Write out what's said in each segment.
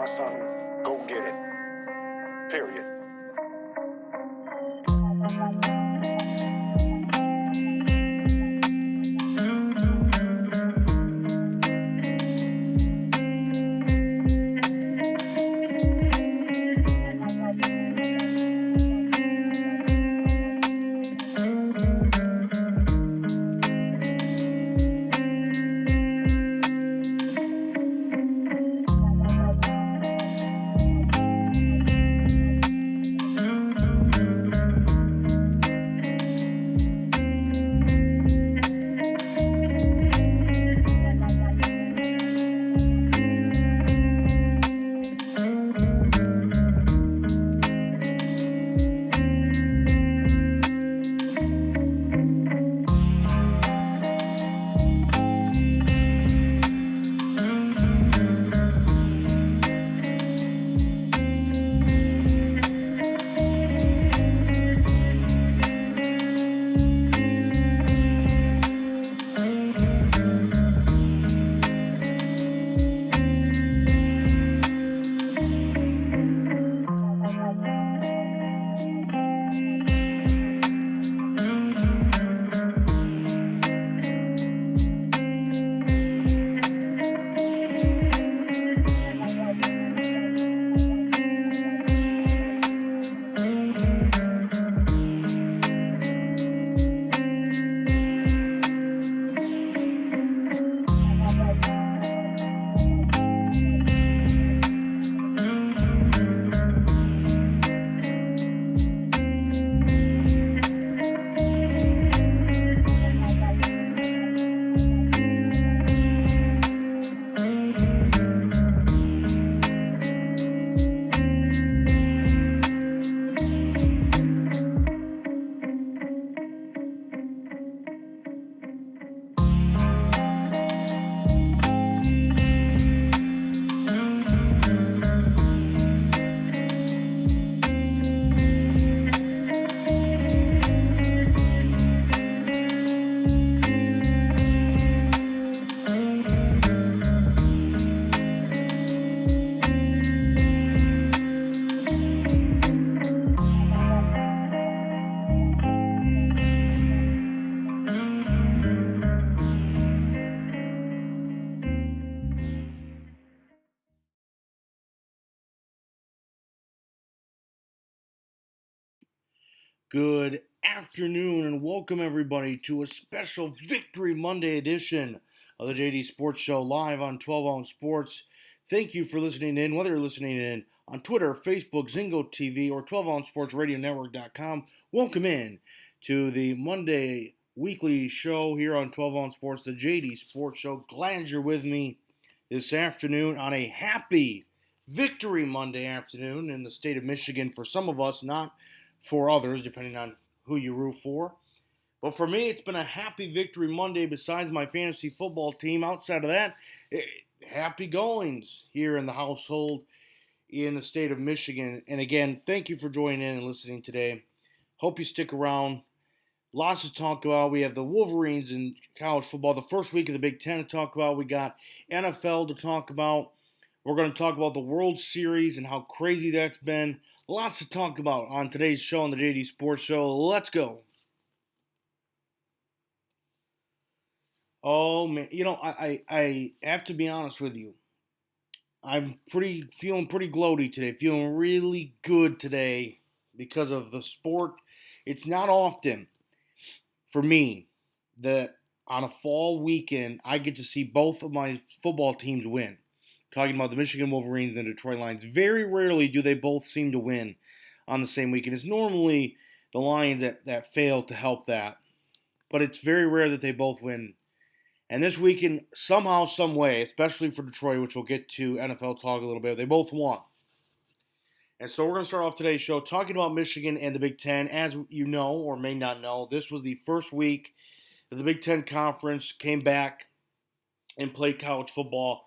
want something, go get it. Period. Good afternoon and welcome everybody to a special Victory Monday edition of the JD Sports Show live on 12 Ounce Sports. Thank you for listening in, whether you're listening in on Twitter, Facebook, Zingo TV, or 12OunceSportsRadioNetwork.com. Welcome in to the Monday weekly show here on 12 Ounce Sports, the JD Sports Show. Glad you're with me this afternoon on a happy Victory Monday afternoon in the state of Michigan for some of us, not for others, depending on who you root for. But for me, it's been a happy Victory Monday besides my fantasy football team. Outside of that, happy goings here in the household in the state of Michigan. And again, thank you for joining in and listening today. Hope you stick around. Lots to talk about. We have the Wolverines in college football, the first week of the Big Ten to talk about. We got NFL to talk about. We're going to talk about the World Series and how crazy that's been. Lots to talk about on today's show on the JD Sports Show. Let's go. Oh, man. You know, I have to be honest with you. I'm feeling pretty gloaty today. Feeling really good today because of the sport. It's not often for me that on a fall weekend I get to see both of my football teams win. Talking about the Michigan Wolverines and the Detroit Lions. Very rarely do they both seem to win on the same weekend. It's normally the Lions that fail to help that. But it's very rare that they both win. And this weekend, somehow, some way, especially for Detroit, which we'll get to NFL talk a little bit, they both won. And so we're going to start off today's show talking about Michigan and the Big Ten. As you know, or may not know, this was the first week that the Big Ten Conference came back and played college football.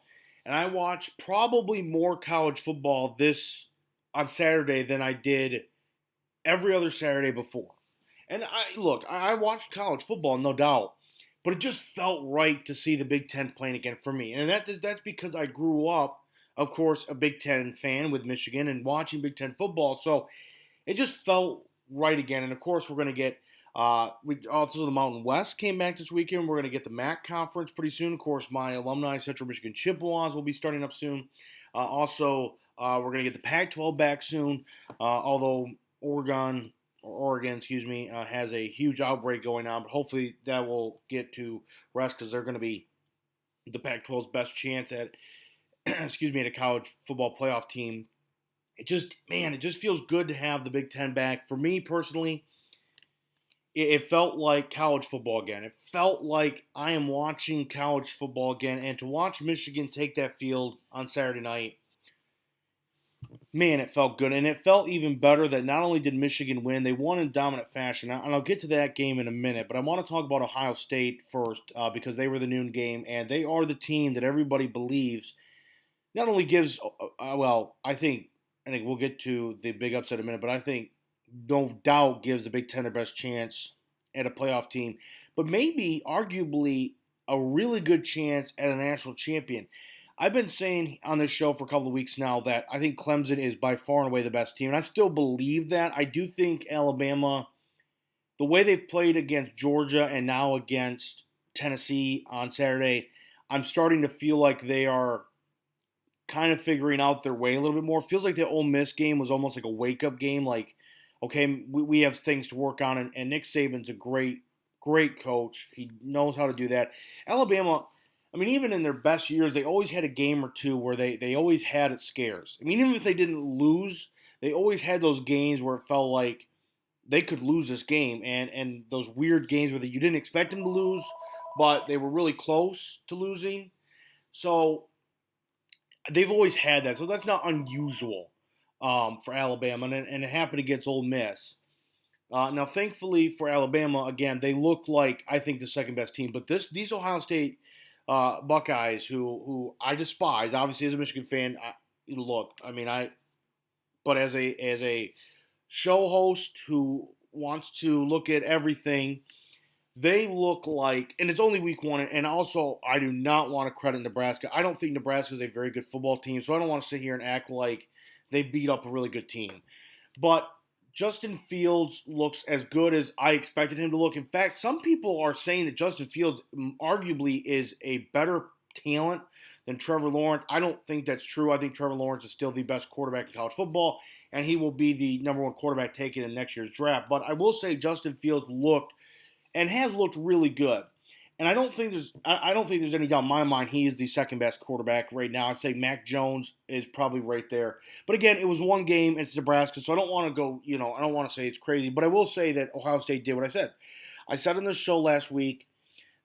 And I watched probably more college football this on Saturday than I did every other Saturday before. And I watched college football, no doubt, but it just felt right to see the Big Ten playing again for me. And that's because I grew up of course, a Big Ten fan with Michigan and watching Big Ten football. So it just felt right again. And of course, we're going to get we also the Mountain West came back this weekend. We're going to get the MAC conference pretty soon. Of course, my alumni Central Michigan Chippewas will be starting up soon. We're going to get the Pac-12 back soon. Although Oregon, has a huge outbreak going on, but hopefully that will get to rest because they're going to be the Pac-12's best chance at at a college football playoff team. It just feels good to have the Big Ten back. For me personally, it felt like college football again. It felt like I am watching college football again. And to watch Michigan take that field on Saturday night, man, it felt good. And it felt even better that not only did Michigan win, they won in dominant fashion. And I'll get to that game in a minute, but I want to talk about Ohio State first because they were the noon game, and they are the team that everybody believes not only gives, I think we'll get to the big upset in a minute, but I think no doubt gives the Big Ten their best chance at a playoff team, but maybe arguably a really good chance at a national champion. I've been saying on this show for a couple of weeks now that I think Clemson is by far and away the best team, and I still believe that. I do think Alabama, the way they've played against Georgia and now against Tennessee on Saturday, I'm starting to feel like they are kind of figuring out their way a little bit more. It feels like the Ole Miss game was almost like a wake-up game, like, okay, we have things to work on, and Nick Saban's a great coach. He knows how to do that. Alabama, I mean, even in their best years, they always had a game or two where they always had it scares. I mean, even if they didn't lose, they always had those games where it felt like they could lose this game, and those weird games where you didn't expect them to lose, but they were really close to losing. So they've always had that, so that's not unusual for Alabama, and it happened against Ole Miss. Now, thankfully for Alabama, again, they look like I think the second best team, but these Ohio State Buckeyes, who I despise, obviously as a Michigan fan, but as a show host who wants to look at everything. They look like, and it's only week one, and also I do not want to credit Nebraska. I don't think Nebraska is a very good football team, so I don't want to sit here and act like they beat up a really good team. But Justin Fields looks as good as I expected him to look. In fact, some people are saying that Justin Fields arguably is a better talent than Trevor Lawrence. I don't think that's true. I think Trevor Lawrence is still the best quarterback in college football, and he will be the number one quarterback taken in next year's draft. But I will say Justin Fields looked and has looked really good. And I don't think there's any doubt in my mind he is the second best quarterback right now. I'd say Mac Jones is probably right there. But again, it was one game. It's Nebraska, so I don't want to go. I don't want to say it's crazy. But I will say that Ohio State did what I said. I said on this show last week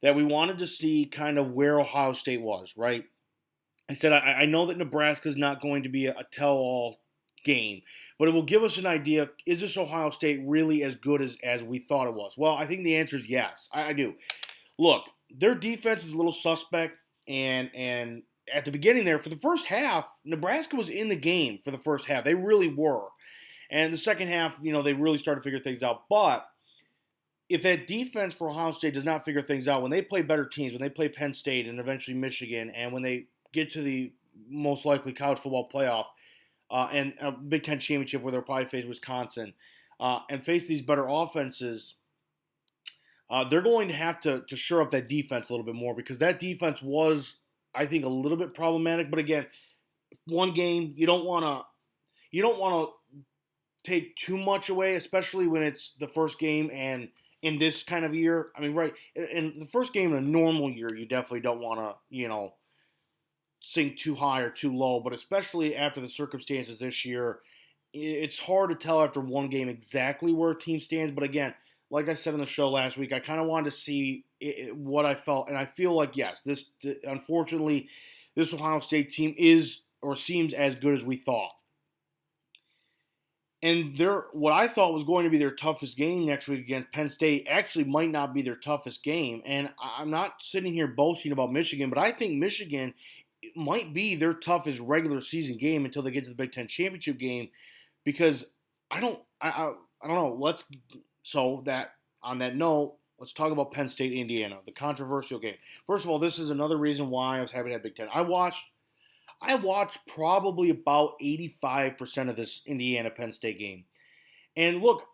that we wanted to see kind of where Ohio State was. Right? I said I know that Nebraska is not going to be a tell-all game, but it will give us an idea, is this Ohio State really as good as we thought it was? Well, I think the answer is yes. I do. Look, their defense is a little suspect, and at the beginning there, for the first half, Nebraska was in the game for the first half. They really were. And the second half, they really started to figure things out. But if that defense for Ohio State does not figure things out, when they play better teams, when they play Penn State and eventually Michigan, and when they get to the most likely college football playoff, and a Big Ten championship where they'll probably face Wisconsin, and face these better offenses, they're going to have to shore up that defense a little bit more because that defense was, I think, a little bit problematic. But again, one game, you don't want to take too much away, especially when it's the first game and in this kind of year. I mean, right, in the first game in a normal year, you definitely don't want to, sink too high or too low, but especially after the circumstances this year, it's hard to tell after one game exactly where a team stands. But again, like I said on the show last week, I kind of wanted to see what I felt, and I feel like yes, unfortunately, this Ohio State team is or seems as good as we thought. And what I thought was going to be their toughest game next week against Penn State actually might not be their toughest game. And I'm not sitting here boasting about Michigan, but I think Michigan might be their toughest regular season game until they get to the Big Ten championship game, because I don't know. On that note, let's talk about Penn State, Indiana, the controversial game. First of all, this is another reason why I was happy to have Big Ten. I I watched probably about 85% of this Indiana Penn State game. And look,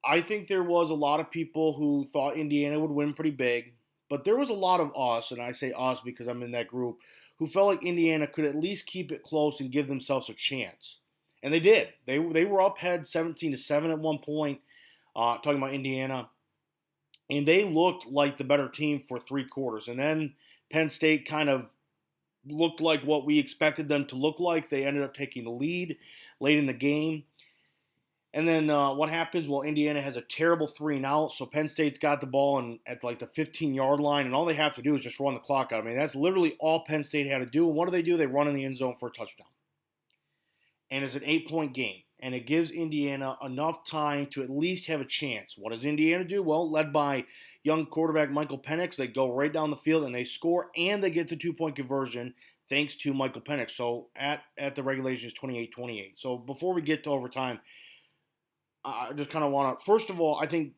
I think there was a lot of people who thought Indiana would win pretty big, but there was a lot of us, and I say us because I'm in that group, who felt like Indiana could at least keep it close and give themselves a chance. And they did. They were up head 17-7 at one point, talking about Indiana, and they looked like the better team for 3 quarters. And then Penn State kind of looked like what we expected them to look like. They ended up taking the lead late in the game. And then what happens? Well, Indiana has a terrible 3-and-out, so Penn State's got the ball at like the 15-yard line, and all they have to do is just run the clock out. I mean, that's literally all Penn State had to do. And what do? They run in the end zone for a touchdown. And it's an 8-point game, and it gives Indiana enough time to at least have a chance. What does Indiana do? Well, led by young quarterback Michael Penix, they go right down the field, and they score, and they get the 2-point conversion thanks to Michael Penix. So at the regulation is 28-28. So before we get to overtime, I just kind of want to. First of all, I think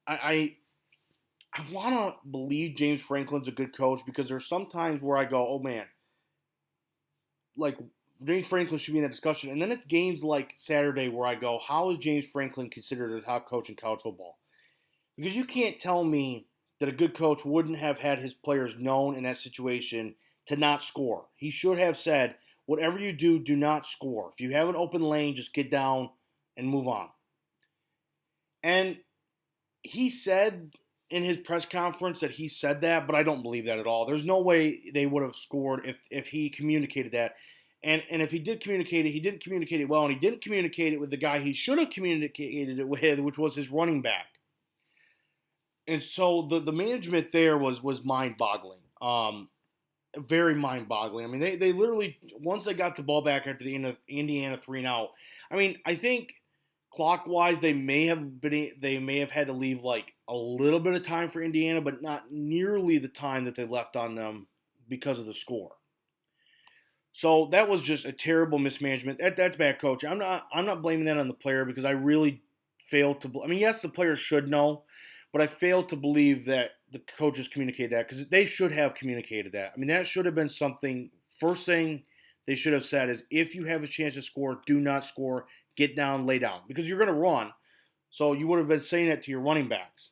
I want to believe James Franklin's a good coach because there's some times where I go, oh man, like James Franklin should be in that discussion. And then it's games like Saturday where I go, how is James Franklin considered a top coach in college football? Because you can't tell me that a good coach wouldn't have had his players known in that situation to not score. He should have said, whatever you do, do not score. If you have an open lane, just get down and move on. And he said in his press conference that he said that, but I don't believe that at all. There's no way they would have scored if he communicated that. And if he did communicate it, he didn't communicate it well, and he didn't communicate it with the guy he should have communicated it with, which was his running back. And so the management there was mind-boggling. Very mind-boggling. I mean, they literally, once they got the ball back after the end of Indiana 3-and-out, I mean, I think clockwise they may have had to leave like a little bit of time for Indiana, but not nearly the time that they left on them because of the score. So that was just a terrible mismanagement. That's bad coaching. I'm not blaming that on the player because I really failed to. I mean, yes, the player should know, but I failed to believe that the coaches communicated that because they should have communicated that. I mean, that should have been something. First thing they should have said is, if you have a chance to score, do not score. Get down, lay down, because you're going to run. So you would have been saying that to your running backs.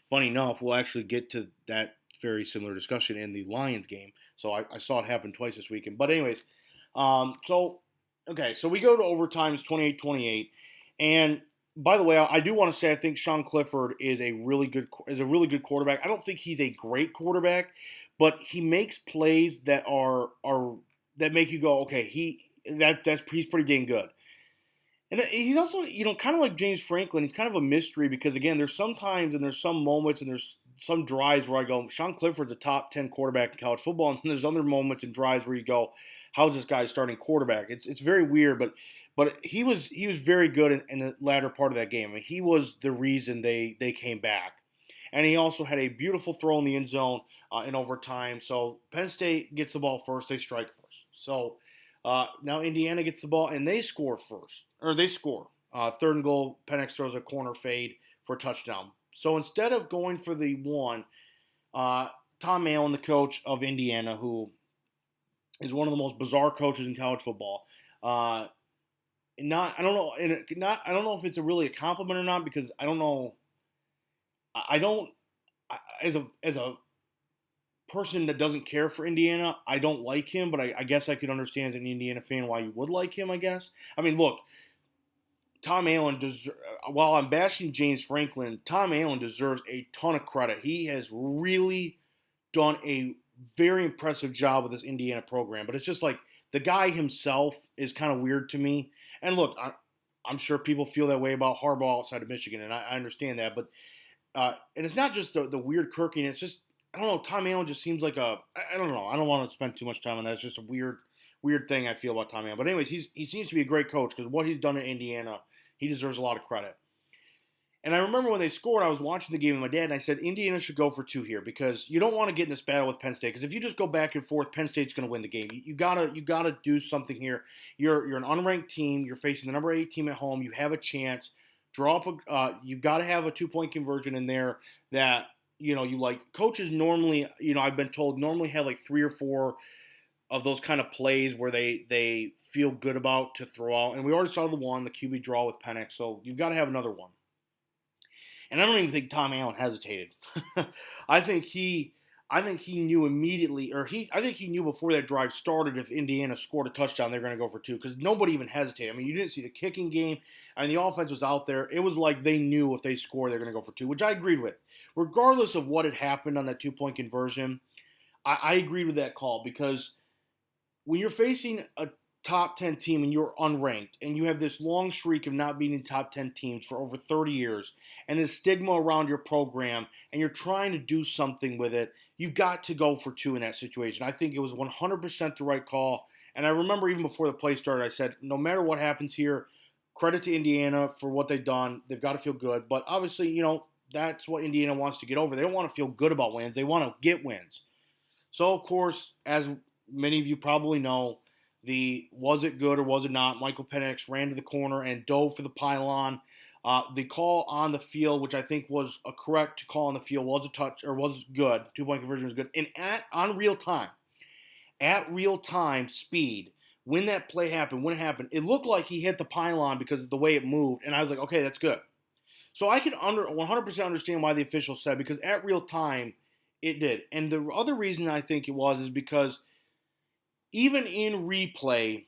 Funny enough, we'll actually get to that very similar discussion in the Lions game. So I saw it happen twice this weekend. But anyways, so we go to overtime. It's 28-28. And by the way, I do want to say I think Sean Clifford is a really good quarterback. I don't think he's a great quarterback, but he makes plays that are that make you go, okay, he's pretty dang good. And he's also, kind of like James Franklin. He's kind of a mystery because, again, there's some times and there's some moments and there's some drives where I go, Sean Clifford's a top 10 quarterback in college football. And there's other moments and drives where you go, how's this guy starting quarterback? It's very weird, but he was very good in the latter part of that game. I mean, he was the reason they came back. And he also had a beautiful throw in the end zone in overtime. So Penn State gets the ball first. They strike first. So now Indiana gets the ball, and they score first. Or they score. Third and goal, Penix throws a corner fade for a touchdown. So instead of going for the one, Tom Allen, the coach of Indiana, who is one of the most bizarre coaches in college football, I don't know if it's really a compliment or not, because I don't know. As a person that doesn't care for Indiana, I don't like him, but I guess I could understand as an Indiana fan why you would like him, I guess. I mean, look, Tom Allen while I'm bashing James Franklin, Tom Allen deserves a ton of credit. He has really done a very impressive job with this Indiana program, but it's just like the guy himself is kind of weird to me. And look, I'm sure people feel that way about Harbaugh outside of Michigan, and I understand that, but and it's not just the weird quirkiness. It's just, I don't know, Tom Allen just seems like I don't know. I don't want to spend too much time on that. It's just a weird thing I feel about Tom Allen. But anyways, he seems to be a great coach because what he's done in Indiana, he deserves a lot of credit. And I remember when they scored, I was watching the game with my dad, and I said, Indiana should go for 2 here because you don't want to get in this battle with Penn State. Because if you just go back and forth, Penn State's going to win the game. You gotta do something here. You're an unranked team. You're facing the number 8 team at home. You have a chance. You've got to have a 2-point conversion in there that you like. Coaches normally, I've been told, normally have like 3 or 4 of those kind of plays where they feel good about to throw out. And we already saw the QB draw with Penix, so you've got to have another one. And I don't even think Tom Allen hesitated. I think he I think he knew immediately, I think he knew before that drive started if Indiana scored a touchdown, they're going to go for two because nobody even hesitated. I mean, you didn't see the kicking game, and the offense was out there. It was like they knew if they scored, they're going to go for two, which I agreed with. Regardless of what had happened on that 2 point conversion, I agreed with that call because when you're facing a top 10 team and you're unranked and you have this long streak of not beating top 10 teams for over 30 years and the stigma around your program and you're trying to do something with it, you've got to go for two in that situation. I think it was 100% the right call. And I remember even before the play started, I said, no matter what happens here, credit to Indiana for what they've done. They've got to feel good. But obviously, that's what Indiana wants to get over. They don't want to feel good about wins. They want to get wins. So, of course, as many of you probably know, the was it good or was it not? Michael Penix ran to the corner and dove for the pylon. The call on the field, which I think was a correct call on the field, was a touch or was good. 2 point conversion was good. And at real time speed, when that play happened, it looked like he hit the pylon because of the way it moved. And I was like, okay, that's good. So I can 100% understand why the official said because at real time it did. And the other reason I think it was is because even in replay,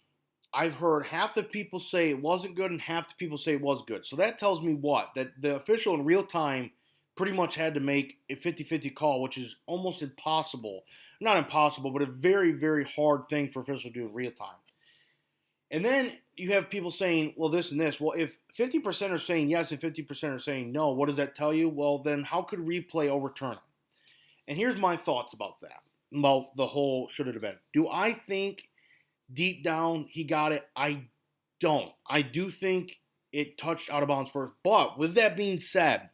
I've heard half the people say it wasn't good and half the people say it was good. So that tells me what? That the official in real time pretty much had to make a 50-50 call, which is almost impossible. Not impossible, but a very, very hard thing for officials to do in real time. And then you have people saying, well, this and this. Well, if 50% are saying yes and 50% are saying no, what does that tell you? Well, then how could replay overturn it? And here's my thoughts about that, about the whole should it have been. Do I think deep down he got it? I don't. I do think it touched out of bounds first. But with that being said,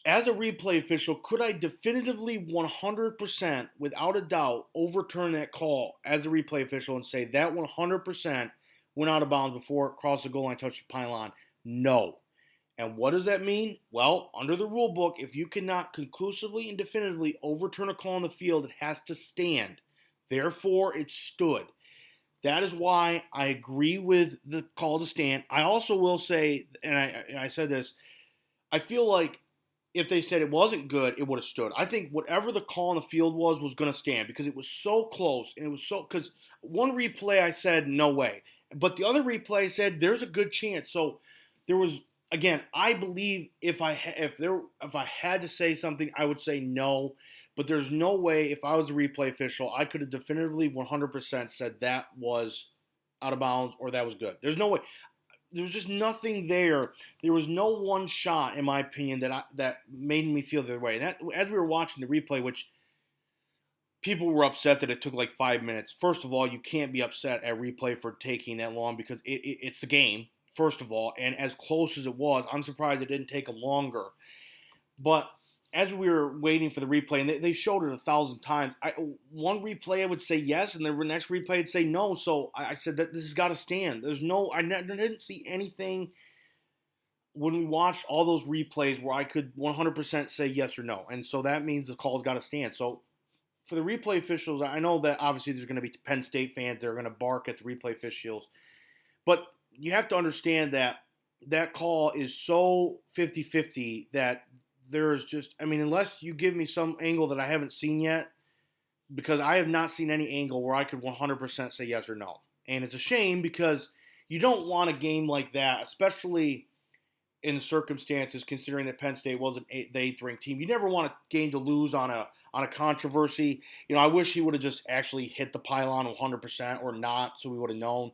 as a replay official, could I definitively 100% without a doubt overturn that call as a replay official and say that 100% went out of bounds before it crossed the goal line and touched the pylon? No. And what does that mean? Well, under the rule book, if you cannot conclusively and definitively overturn a call on the field, it has to stand. Therefore, it stood. That is why I agree with the call to stand. I also will say, and I said this, I feel like if they said it wasn't good, it would have stood. I think whatever the call on the field was going to stand because it was so close. And it was so, because one replay I said, no way. But the other replay said, there's a good chance. So there was, again, I believe if I had to say something, I would say no. But there's no way if I was a replay official, I could have definitively 100% said that was out of bounds or that was good. There's no way. There was just nothing there. There was no one shot, in my opinion, that made me feel the way. And that, as we were watching the replay, which people were upset that it took like 5 minutes. First of all, you can't be upset at replay for taking that long because it's the game, first of all. And as close as it was, I'm surprised it didn't take longer. But as we were waiting for the replay, and they showed it 1,000 times, one replay I would say yes, and the next replay I'd say no. So I said that this has got to stand. I didn't see anything when we watched all those replays where I could 100% say yes or no. And so that means the call's got to stand. So for the replay officials, I know that obviously there's going to be Penn State fans that are going to bark at the replay officials. But you have to understand that that call is so 50-50 that there's just, unless you give me some angle that I haven't seen yet, because I have not seen any angle where I could 100% say yes or no. And it's a shame because you don't want a game like that, especially in the circumstances considering that Penn State wasn't the 8th ranked team. You never want a game to lose on a controversy. I wish he would have just actually hit the pylon 100% or not, so we would have known.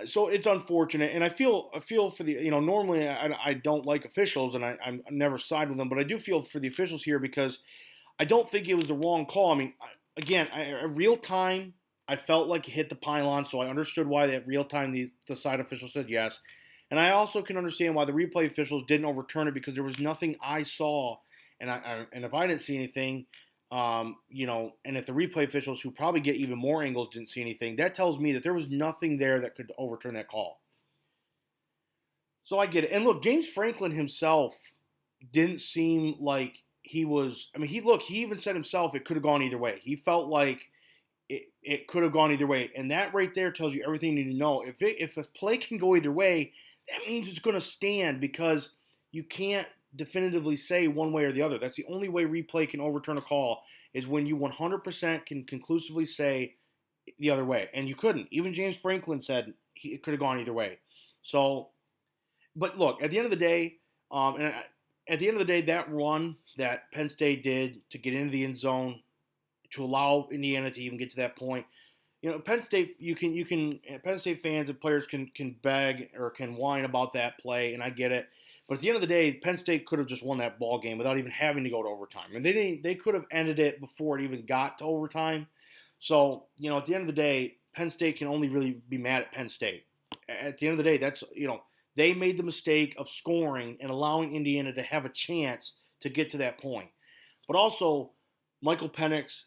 So it's unfortunate, and I feel for the, normally I don't like officials, and I never side with them, but I do feel for the officials here because I don't think it was the wrong call. Again, at real time, I felt like it hit the pylon, so I understood why at real time the side official said yes, and I also can understand why the replay officials didn't overturn it because there was nothing I saw, and if I didn't see anything. And if the replay officials who probably get even more angles didn't see anything, that tells me that there was nothing there that could overturn that call. So I get it. And look, James Franklin himself didn't seem like he was, he even said himself it could have gone either way. He felt like it could have gone either way. And that right there tells you everything you need to know. If a play can go either way, that means it's going to stand because you can't definitively say one way or the other. That's the only way replay can overturn a call is when you 100% can conclusively say the other way. And you couldn't. Even James Franklin said it could have gone either way. So, but look, at the end of the day, that run that Penn State did to get into the end zone to allow Indiana to even get to that point. Penn State, Penn State fans and players can beg or can whine about that play, and I get it. But at the end of the day, Penn State could have just won that ball game without even having to go to overtime, and they could have ended it before it even got to overtime. So at the end of the day, Penn State can only really be mad at Penn State. At the end of the day, that's they made the mistake of scoring and allowing Indiana to have a chance to get to that point. But also, Michael Penix,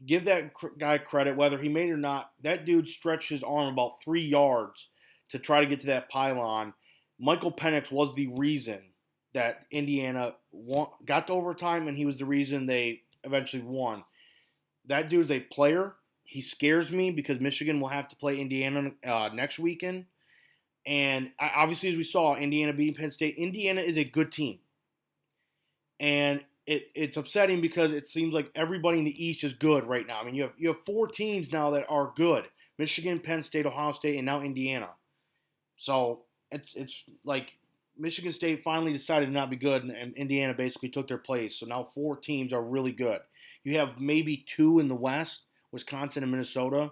give that guy credit, whether he made it or not. That dude stretched his arm about 3 yards to try to get to that pylon. Michael Penix was the reason that Indiana got to overtime, and he was the reason they eventually won. That dude's a player. He scares me because Michigan will have to play Indiana next weekend. And obviously, as we saw, Indiana beating Penn State. Indiana is a good team. And it's upsetting because it seems like everybody in the East is good right now. I mean, you have 4 teams now that are good: Michigan, Penn State, Ohio State, and now Indiana. So it's like Michigan State finally decided to not be good, and Indiana basically took their place. So now 4 teams are really good. You have maybe 2 in the West, Wisconsin and Minnesota.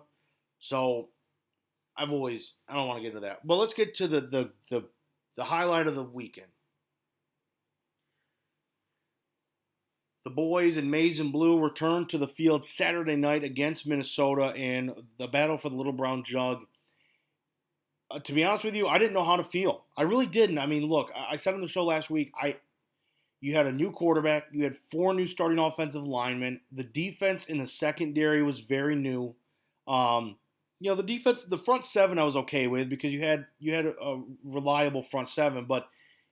So I don't want to get into that. But let's get to the highlight of the weekend. The boys in maize and blue returned to the field Saturday night against Minnesota in the battle for the Little Brown Jug. To be honest with you, I didn't know how to feel. I really didn't. I mean, look, I said on the show last week, you had a new quarterback. You had 4 new starting offensive linemen. The defense in the secondary was very new. The defense, the front 7 I was okay with because you had a reliable front 7, but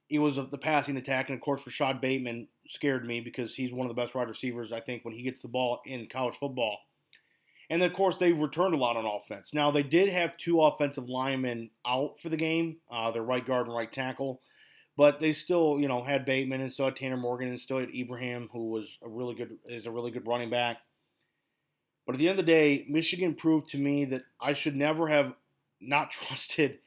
it was the passing attack, and of course Rashad Bateman scared me because he's one of the best wide receivers, I think, when he gets the ball in college football. And of course they returned a lot on offense. Now they did have 2 offensive linemen out for the game, their right guard and right tackle, but they still had Bateman and still had Tanner Morgan and still had Ibrahim, who is a really good running back. But at the end of the day, Michigan proved to me that I should never have not trusted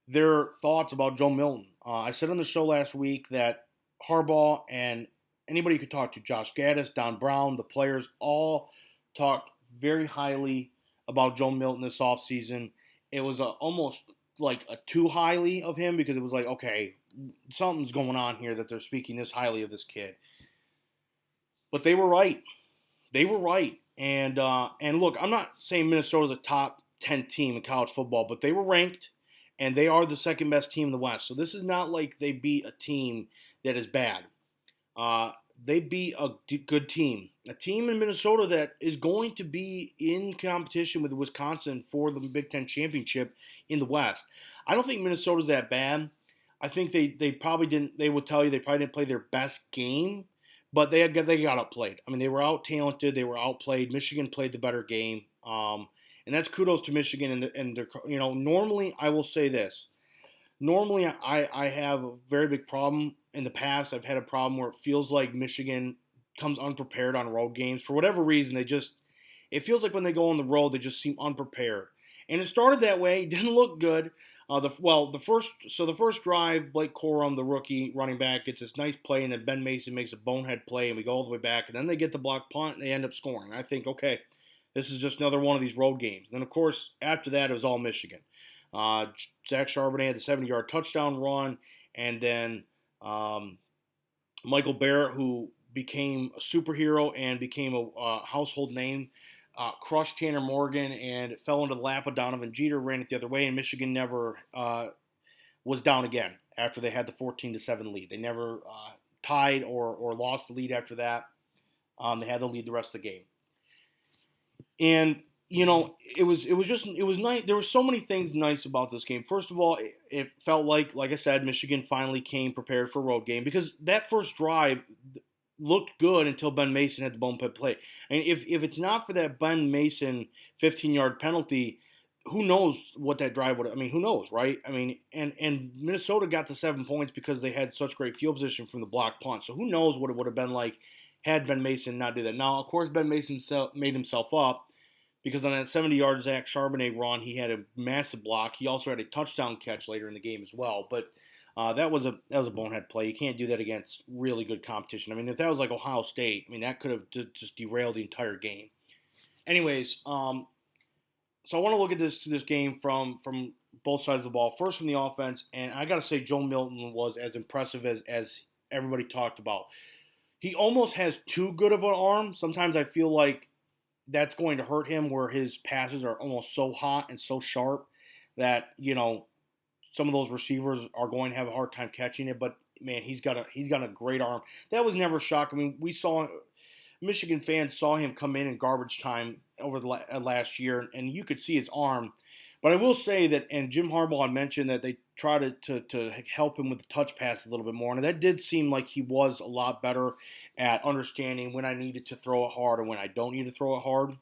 their thoughts about Joe Milton. I said on the show last week that Harbaugh and anybody you could talk to, Josh Gaddis, Don Brown, the players, all talked very highly about Joe Milton this offseason. It was almost like a too highly of him because it was like, okay, something's going on here that they're speaking this highly of this kid. But they were right. They were right. And look, I'm not saying Minnesota's a top 10 team in college football, but they were ranked, and they are the second best team in the West. So this is not like they beat a team that is bad. They beat a good team. A team in Minnesota that is going to be in competition with Wisconsin for the Big Ten championship in the West. I don't think Minnesota's that bad. I think they probably didn't. They would tell you they probably didn't play their best game, but they got outplayed. I mean, they were out talented. They were outplayed. Michigan played the better game, and that's kudos to Michigan. And their, normally I will say this. Normally I have a very big problem. In the past, I've had a problem where it feels like Michigan comes unprepared on road games. For whatever reason, it feels like when they go on the road, they just seem unprepared. And it started that way. It didn't look good. The first drive, Blake Corum, the rookie running back, gets this nice play, and then Ben Mason makes a bonehead play, and we go all the way back, and then they get the block punt, and they end up scoring. I think, okay, this is just another one of these road games. And then, of course, after that, it was all Michigan. Zach Charbonnet had the 70-yard touchdown run, and then Michael Barrett, who became a superhero and became a household name, crushed Tanner Morgan and fell into the lap of Donovan Jeter, ran it the other way, and Michigan never was down again after they had the 14-7 lead. They never tied or lost the lead after that. They had the lead the rest of the game. And it was nice. There were so many things nice about this game. First of all, it felt like I said, Michigan finally came prepared for a road game because that first drive, looked good until Ben Mason had the bone pit play. And if it's not for that Ben Mason 15-yard penalty, who knows what that drive would. I mean, who knows, right? I mean, and Minnesota got to 7 points because they had such great field position from the block punt. So who knows what it would have been like had Ben Mason not do that. Now, of course, Ben Mason made himself up because on that 70-yard Zach Charbonnet run, he had a massive block. He also had a touchdown catch later in the game as well. But that was a bonehead play. You can't do that against really good competition. I mean, if that was like Ohio State, I mean that could have just derailed the entire game. Anyways, so I want to look at this game from both sides of the ball. First from the offense, and I got to say Joe Milton was as impressive as everybody talked about. He almost has too good of an arm. Sometimes I feel like that's going to hurt him, where his passes are almost so hot and so sharp that some of those receivers are going to have a hard time catching it. But man, he's got a great arm. That was never shocked. I mean, we saw Michigan fans saw him come in garbage time over the last year, and you could see his arm. But I will say that, and Jim Harbaugh had mentioned that they try to help him with the touch pass a little bit more, and that did seem like he was a lot better at understanding when I needed to throw it hard and when I don't need to throw it hard.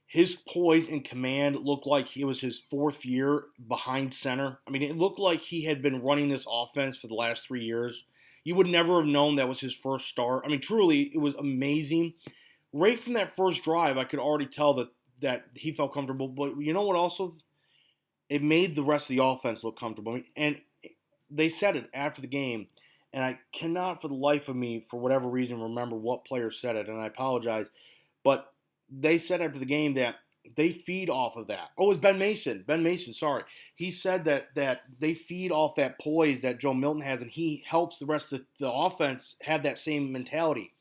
His poise and command looked like it was his fourth year behind center. I mean, it looked like he had been running this offense for the last 3 years. You would never have known that was his first start. I mean, truly, it was amazing. Right from that first drive, I could already tell that he felt comfortable. But you know what also? It made the rest of the offense look comfortable. I mean, and they said it after the game, and I cannot for the life of me, for whatever reason, remember what player said it, and I apologize. But they said after the game that they feed off of that. Oh, it was Ben Mason. Ben Mason, sorry. He said that they feed off that poise that Joe Milton has, and he helps the rest of the offense have that same mentality.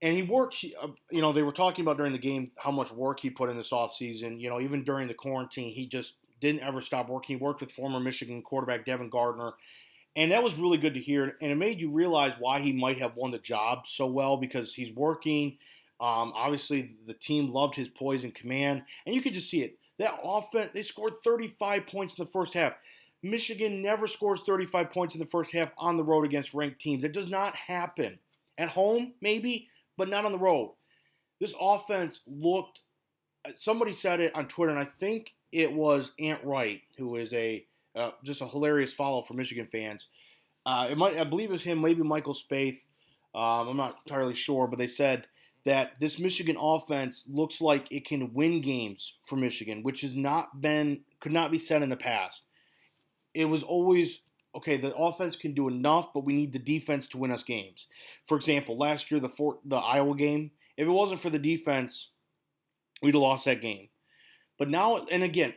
And he worked, they were talking about during the game how much work he put in this offseason. Even during the quarantine, he just didn't ever stop working. He worked with former Michigan quarterback Devin Gardner. And that was really good to hear. And it made you realize why he might have won the job so well, because he's working. Obviously, the team loved his poise and command. And you could just see it. That offense, they scored 35 points in the first half. Michigan never scores 35 points in the first half on the road against ranked teams. It does not happen. At home, maybe, but not on the road. This offense looked, somebody said it on Twitter, and I think it was Ant Wright, who is just a hilarious follow for Michigan fans. I believe it was him, maybe Michael Spaeth. I'm not entirely sure, but they said that this Michigan offense looks like it can win games for Michigan, which could not be said in the past. It was always, okay, the offense can do enough, but we need the defense to win us games. For example, last year, the Iowa game, if it wasn't for the defense, we'd have lost that game. But now, and again,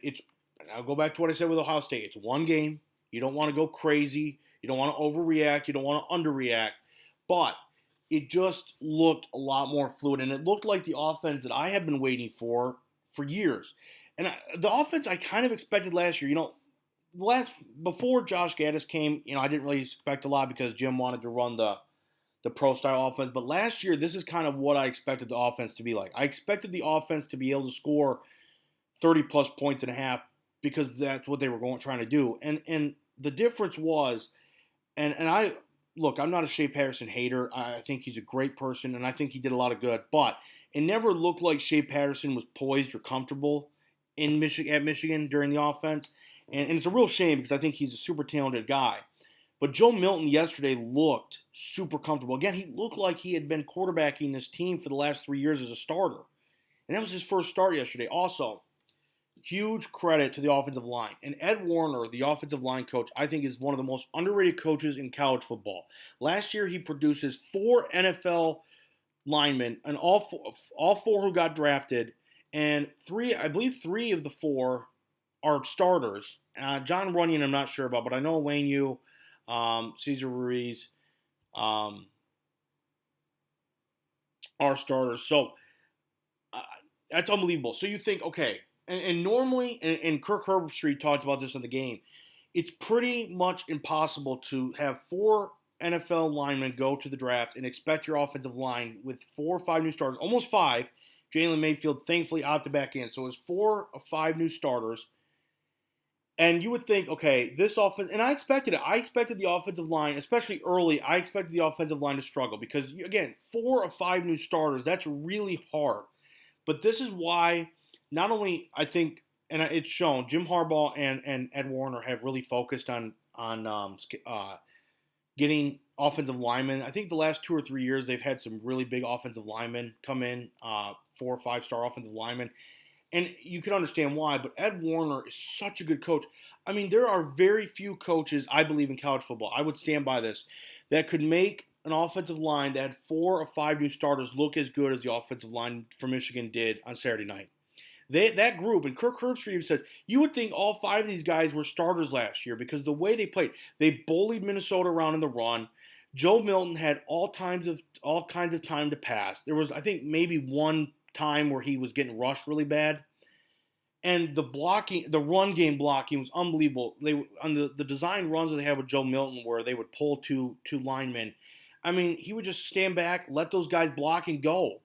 I'll go back to what I said with Ohio State. It's one game. You don't want to go crazy. You don't want to overreact. You don't want to underreact. But it just looked a lot more fluid, and it looked like the offense that I have been waiting for years. And the offense I kind of expected last year. Before Josh Gaddis came, I didn't really expect a lot because Jim wanted to run the pro-style offense. But last year, this is kind of what I expected the offense to be like. I expected the offense to be able to score 30-plus points and a half because that's what they were trying to do. And the difference was, and I'm not a Shea Patterson hater. I think he's a great person, and I think he did a lot of good. But it never looked like Shea Patterson was poised or comfortable at Michigan during the offense. And it's a real shame because I think he's a super talented guy. But Joe Milton yesterday looked super comfortable. Again, he looked like he had been quarterbacking this team for the last 3 years as a starter. And that was his first start yesterday. Also, huge credit to the offensive line. And Ed Warner, the offensive line coach, I think is one of the most underrated coaches in college football. Last year, he produces 4 NFL linemen, and all four who got drafted, and I believe three of the 4 are starters. John Runyon, I'm not sure about, but I know Wayne Yu, Cesar Ruiz are starters. So that's unbelievable. So you think, okay, and normally, and Kirk Herbstreit talked about this in the game, it's pretty much impossible to have 4 NFL linemen go to the draft and expect your offensive line with 4 or 5 new starters, almost 5. Jalen Mayfield thankfully opted back in. So it was 4 or 5 new starters. And you would think, okay, this offense, and I expected it. I expected the offensive line, especially early, I expected the offensive line to struggle because, again, 4 or 5 new starters, that's really hard. But this is why not only I think, and it's shown, Jim Harbaugh and Ed Warner have really focused on getting offensive linemen. I think the last 2 or 3 years they've had some really big offensive linemen come in, 4 or 5 star offensive linemen. And you can understand why, but Ed Warner is such a good coach. I mean, there are very few coaches, I believe, in college football, I would stand by this, that could make an offensive line that had 4 or 5 new starters look as good as the offensive line for Michigan did on Saturday night. That group, and Kirk Herbstreit says, you would think all 5 of these guys were starters last year because the way they played, they bullied Minnesota around in the run. Joe Milton had all kinds of time to pass. There was, I think, maybe one time where he was getting rushed really bad. And the run game blocking was unbelievable. They on the design runs that they had with Joe Milton, where they would pull two linemen. I mean, he would just stand back, let those guys block and go.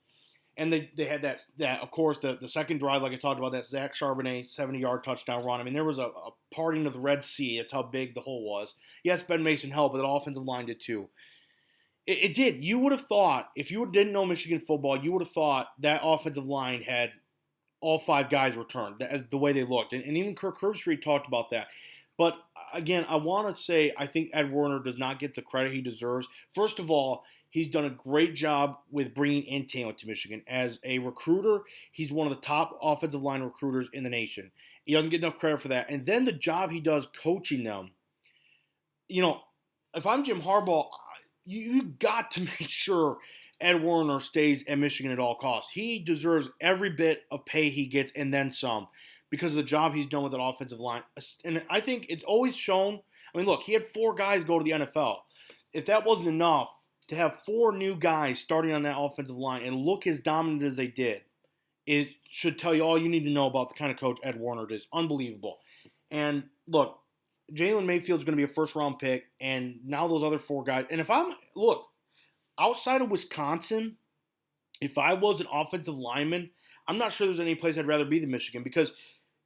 And they had that of course the second drive, like I talked about, that Zach Charbonnet 70-yard touchdown run. I mean, there was a parting of the Red Sea. That's how big the hole was. Yes, Ben Mason helped, but the offensive line did too. It did. You would have thought, if you didn't know Michigan football, you would have thought that offensive line had all 5 guys returned, the way they looked. And even Kirk Herbstreit talked about that. But again, I want to say I think Ed Warner does not get the credit he deserves. First of all, he's done a great job with bringing in talent to Michigan. As a recruiter, he's one of the top offensive line recruiters in the nation. He doesn't get enough credit for that. And then the job he does coaching them. If I'm Jim Harbaugh, you got to make sure Ed Warner stays at Michigan at all costs. He deserves every bit of pay he gets and then some because of the job he's done with that offensive line. And I think it's always shown. I mean, look, he had 4 guys go to the NFL. If that wasn't enough, to have 4 new guys starting on that offensive line and look as dominant as they did, it should tell you all you need to know about the kind of coach Ed Warner is. Unbelievable. And look, Jalen Mayfield's going to be a first-round pick, and now those other 4 guys. And outside of Wisconsin, if I was an offensive lineman, I'm not sure there's any place I'd rather be than Michigan, because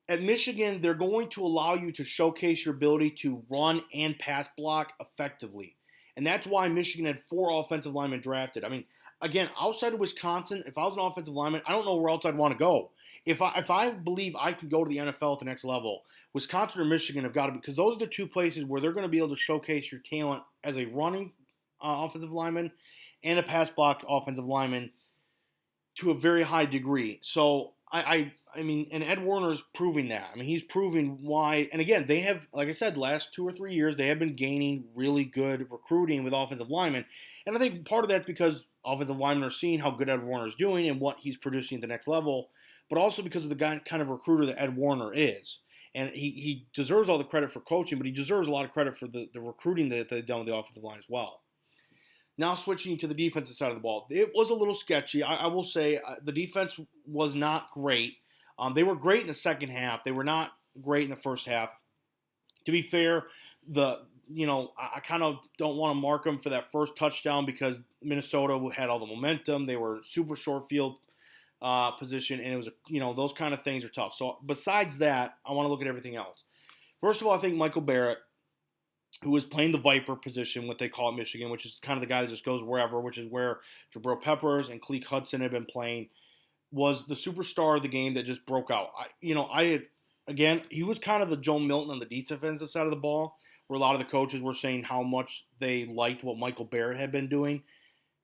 at Michigan, they're going to allow you to showcase your ability to run and pass block effectively. And that's why Michigan had 4 offensive linemen drafted. I mean, again, outside of Wisconsin, if I was an offensive lineman, I don't know where else I'd want to go. If I believe I can go to the NFL at the next level, Wisconsin or Michigan have got to be, because those are the 2 places where they're going to be able to showcase your talent as a running offensive lineman and a pass block offensive lineman to a very high degree. So I mean, and Ed Warner's proving that. I mean, he's proving why. And again, they have, like I said, last 2 or 3 years, they have been gaining really good recruiting with offensive linemen. And I think part of that's because offensive linemen are seeing how good Ed Warner is doing and what he's producing at the next level, but also because of the kind of recruiter that Ed Warner is. And he deserves all the credit for coaching, but he deserves a lot of credit for the recruiting that they've done with the offensive line as well. Now switching to the defensive side of the ball, it was a little sketchy. I will say the defense was not great. They were great in the second half. They were not great in the first half. To be fair, I kind of don't want to mark them for that first touchdown because Minnesota had all the momentum. They were super short field position, and it was those kind of things are tough. So besides that, I want to look at everything else. First of all, I think Michael Barrett, who was playing the Viper position, what they call it, Michigan, which is kind of the guy that just goes wherever, which is where Jabril Peppers and Cleek Hudson have been playing, was the superstar of the game that just broke out. He was kind of the Joe Milton on the defensive side of the ball, where a lot of the coaches were saying how much they liked what Michael Barrett had been doing.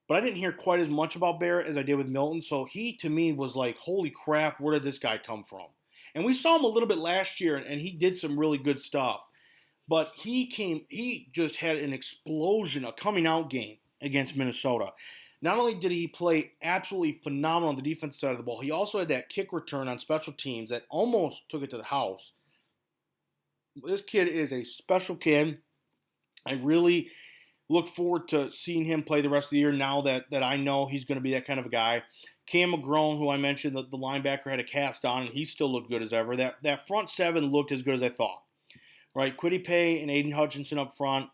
But I didn't hear quite as much about Barrett as I did with Milton, so he, to me, was like, holy crap, where did this guy come from? And we saw him a little bit last year, and he did some really good stuff. But he just had an explosion, a coming out game against Minnesota. Not only did he play absolutely phenomenal on the defensive side of the ball, he also had that kick return on special teams that almost took it to the house. This kid is a special kid. I really look forward to seeing him play the rest of the year now that I know he's going to be that kind of a guy. Cam McGrone, who I mentioned, the linebacker, had a cast on, and he still looked good as ever. That front 7 looked as good as I thought. Right, Kwity Paye and Aiden Hutchinson up front.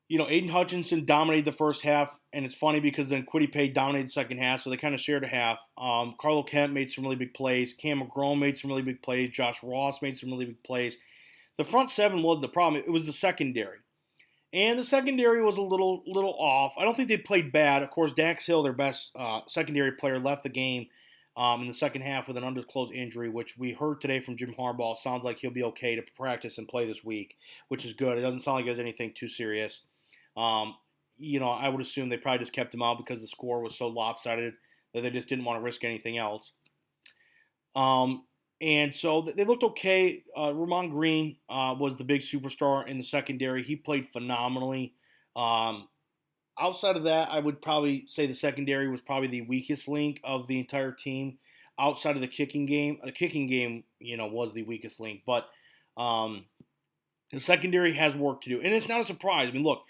Aiden Hutchinson dominated the first half, and it's funny because then Kwity Paye dominated the second half, so they kind of shared a half. Carlo Kemp made some really big plays. Cam McGrone made some really big plays. Josh Ross made some really big plays. The front seven wasn't the problem. It was the secondary. And the secondary was a little off. I don't think they played bad. Of course, Dax Hill, their best secondary player, left the game in the second half with an undisclosed injury, which we heard today from Jim Harbaugh. Sounds like he'll be okay to practice and play this week, which is good. It doesn't sound like there's anything too serious. Um, I would assume they probably just kept him out because the score was so lopsided that they just didn't want to risk anything else. And so they looked okay. Ramon Green was the big superstar in the secondary. He played phenomenally. Outside of that, I would probably say the secondary was probably the weakest link of the entire team. Outside of the kicking game, was the weakest link. But the secondary has work to do, and it's not a surprise. I mean, look,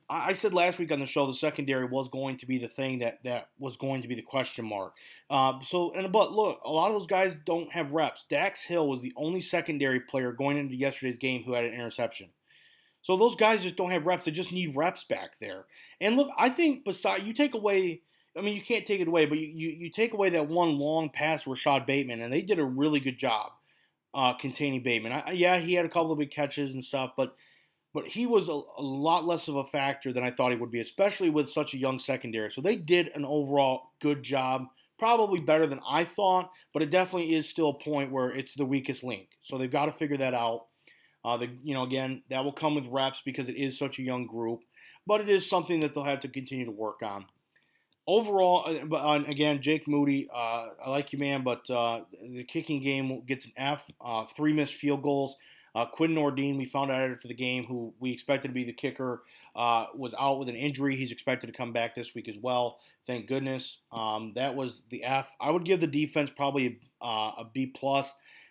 I said last week on the show the secondary was going to be the thing that was going to be the question mark. But look, a lot of those guys don't have reps. Dax Hill was the only secondary player going into yesterday's game who had an interception. So those guys just don't have reps. They just need reps back there. And look, I think you take away, I mean, you can't take it away, but you take away that one long pass to Rashad Bateman, and they did a really good job containing Bateman. He had a couple of big catches and stuff, but he was a lot less of a factor than I thought he would be, especially with such a young secondary. So they did an overall good job, probably better than I thought, but it definitely is still a point where it's the weakest link. So they've got to figure that out. Again, that will come with reps because it is such a young group, but it is something that they'll have to continue to work on. Overall, again, Jake Moody, I like you, man, but the kicking game gets an F. 3 missed field goals. Quinn Nordine, we found out after the game, who we expected to be the kicker, was out with an injury. He's expected to come back this week as well. Thank goodness. That was the F. I would give the defense probably a B+.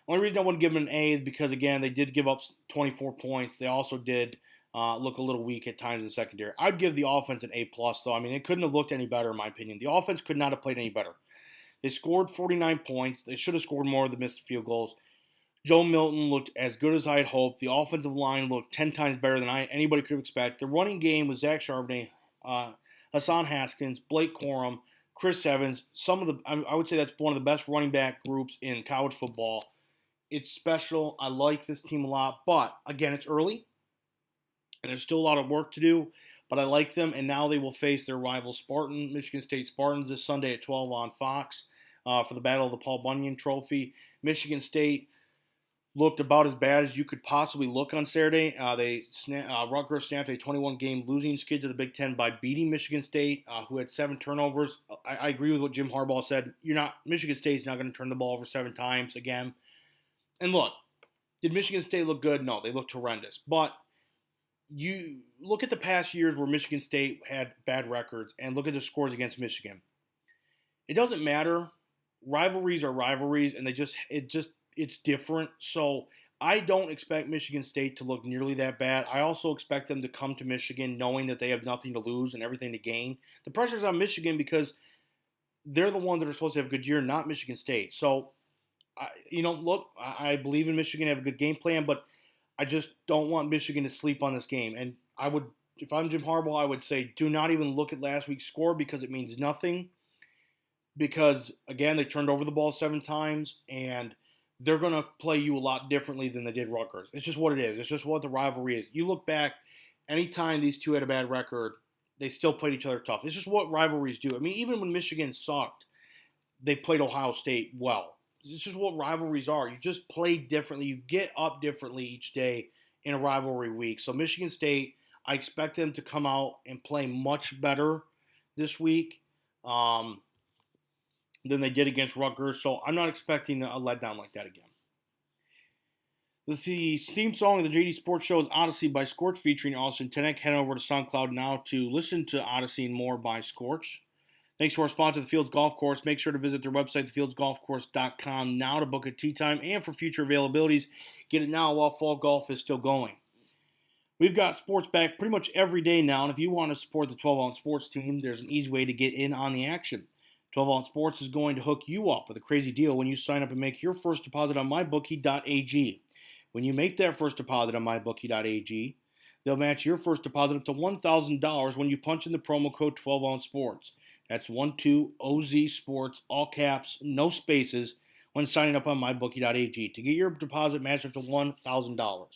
Only reason I wouldn't give them an A is because, again, they did give up 24 points. They also did look a little weak at times in the secondary. I'd give the offense an A+, though. I mean, it couldn't have looked any better, in my opinion. The offense could not have played any better. They scored 49 points. They should have scored more of the missed field goals. Joe Milton looked as good as I had hoped. The offensive line looked 10 times better than anybody could have expected. The running game was Zach Charbonnet, Hassan Haskins, Blake Corum, Chris Evans. I would say that's one of the best running back groups in college football. It's special. I like this team a lot. But, again, it's early, and there's still a lot of work to do. But I like them, and now they will face their rival Michigan State Spartans, this Sunday at 12 on Fox for the Battle of the Paul Bunyan Trophy. Michigan State looked about as bad as you could possibly look on Saturday. Rutgers snapped a 21-game losing skid to the Big Ten by beating Michigan State, who had 7 turnovers. I agree with what Jim Harbaugh said. Michigan State's not going to turn the ball over 7 times again. And look, did Michigan State look good? No, they looked horrendous. But you look at the past years where Michigan State had bad records and look at the scores against Michigan. It doesn't matter. Rivalries are rivalries, and it's different. So I don't expect Michigan State to look nearly that bad. I also expect them to come to Michigan knowing that they have nothing to lose and everything to gain. The pressure's on Michigan because they're the ones that are supposed to have a good year, not Michigan State. So, I believe in Michigan, have a good game plan, but I just don't want Michigan to sleep on this game. And if I'm Jim Harbaugh, I would say do not even look at last week's score because it means nothing. Because, again, they turned over the ball 7 times, and they're going to play you a lot differently than they did Rutgers. It's just what it is. It's just what the rivalry is. You look back, anytime these two had a bad record, they still played each other tough. It's just what rivalries do. I mean, even when Michigan sucked, they played Ohio State well. It's just what rivalries are. You just play differently. You get up differently each day in a rivalry week. So Michigan State, I expect them to come out and play much better this week than they did against Rutgers. So I'm not expecting a letdown like that again. The theme song of the JD Sports Show is Odyssey by Scorch featuring Austin Tenek. Head over to SoundCloud now to listen to Odyssey and more by Scorch. Thanks to our sponsor, the Fields Golf Course. Make sure to visit their website, thefieldsgolfcourse.com, now to book a tee time and for future availabilities. Get it now while fall golf is still going. We've got sports back pretty much every day now, and if you want to support the 12-ounce sports team, there's an easy way to get in on the action. 12-ounce sports is going to hook you up with a crazy deal when you sign up and make your first deposit on mybookie.ag. When you make that first deposit on mybookie.ag, they'll match your first deposit up to $1,000 when you punch in the promo code 12-ounce sports. That's 12OZ Sports, all caps, no spaces, when signing up on mybookie.ag to get your deposit matched up to $1,000.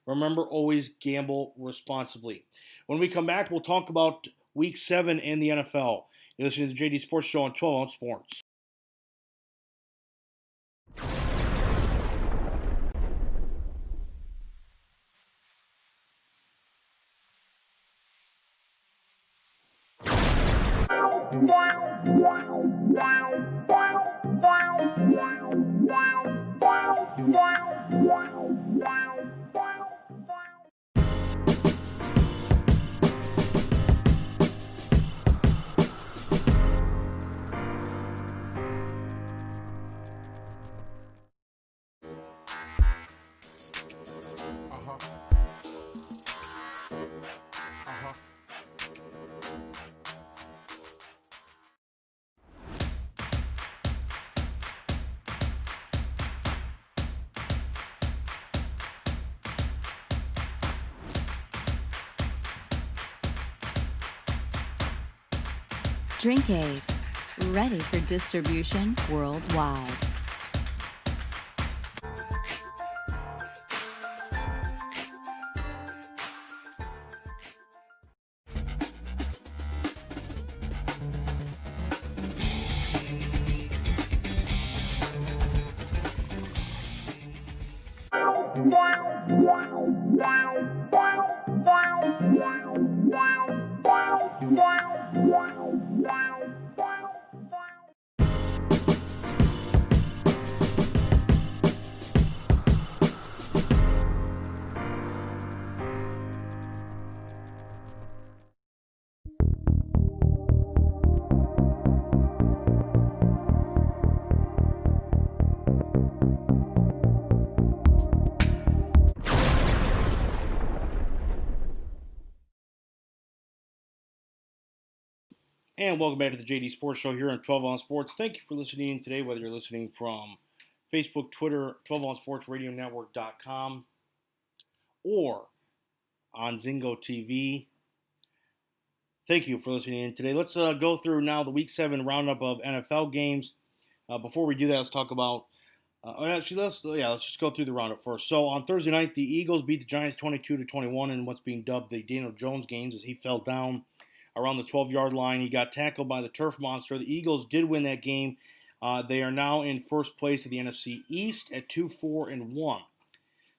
Remember, always gamble responsibly. When we come back, we'll talk about Week 7 in the NFL. You're listening to the JD Sports Show on 12 Ounce Sports. Drinkade, ready for distribution worldwide. And welcome back to the JD Sports Show here on 12 Ounce Sports. Thank you for listening in today, whether you're listening from Facebook, Twitter, 12OunceSportsRadioNetwork.com, or on Zingo TV. Thank you for listening in today. Let's go through now the Week 7 roundup of NFL games. Before we do that, let's talk about let's just go through the roundup first. So on Thursday night, the Eagles beat the Giants 22-21 in what's being dubbed the Daniel Jones games as he fell down around the 12-yard line. He got tackled by the turf monster. The Eagles did win that game. They are now in first place of the NFC East at 2-4-1.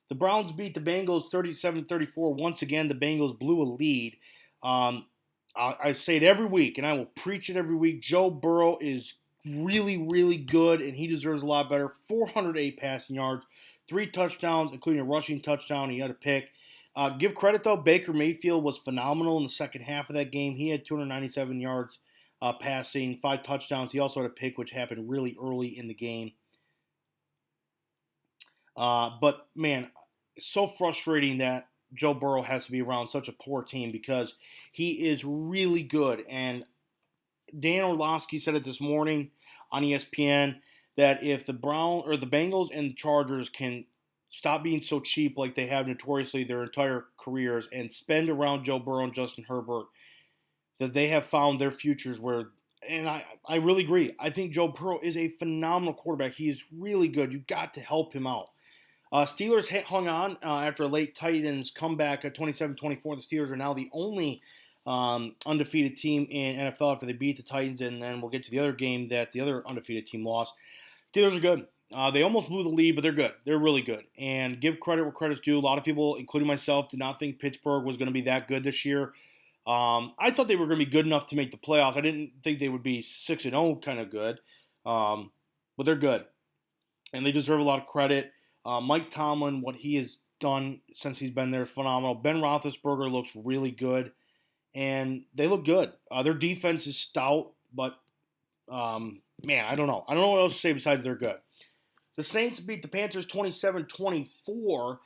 The Browns beat the Bengals 37-34. Once again, the Bengals blew a lead. I say it every week, and I will preach it every week. Joe Burrow is really, really good, and he deserves a lot better. 408 passing yards, 3 touchdowns, including a rushing touchdown. He had a pick. Give credit, though. Baker Mayfield was phenomenal in the second half of that game. He had 297 yards passing, 5 touchdowns. He also had a pick, which happened really early in the game. But, man, it's so frustrating that Joe Burrow has to be around such a poor team because he is really good. And Dan Orlovsky said it this morning on ESPN that if the Bengals and the Chargers can stop being so cheap like they have notoriously their entire careers and spend around Joe Burrow and Justin Herbert, that they have found their futures where, and I really agree. I think Joe Burrow is a phenomenal quarterback. He is really good. You've got to help him out. Steelers hung on after a late Titans comeback at 27-24. The Steelers are now the only undefeated team in NFL after they beat the Titans, and then we'll get to the other game that the other undefeated team lost. Steelers are good. They almost blew the lead, but they're good. They're really good. And give credit where credit's due. A lot of people, including myself, did not think Pittsburgh was going to be that good this year. I thought they were going to be good enough to make the playoffs. I didn't think they would be 6-0 kind of good, but they're good. And they deserve a lot of credit. Mike Tomlin, what he has done since he's been there is phenomenal. Ben Roethlisberger looks really good, and they look good. Their defense is stout, but, man, I don't know. I don't know what else to say besides they're good. The Saints beat the Panthers 27-24.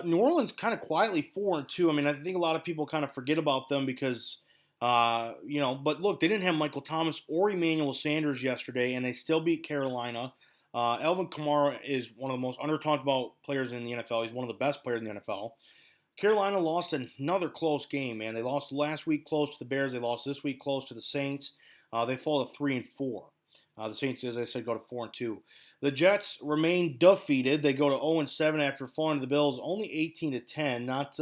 New Orleans kind of quietly 4-2. I mean, I think a lot of people kind of forget about them because, but look, they didn't have Michael Thomas or Emmanuel Sanders yesterday, and they still beat Carolina. Alvin Kamara is one of the most under-talked about players in the NFL. He's one of the best players in the NFL. Carolina lost another close game, man. They lost last week close to the Bears. They lost this week close to the Saints. They fall to 3-4. The Saints, as I said, go to 4-2. The Jets remain defeated. They go to 0-7 after falling to the Bills, only 18-10. Not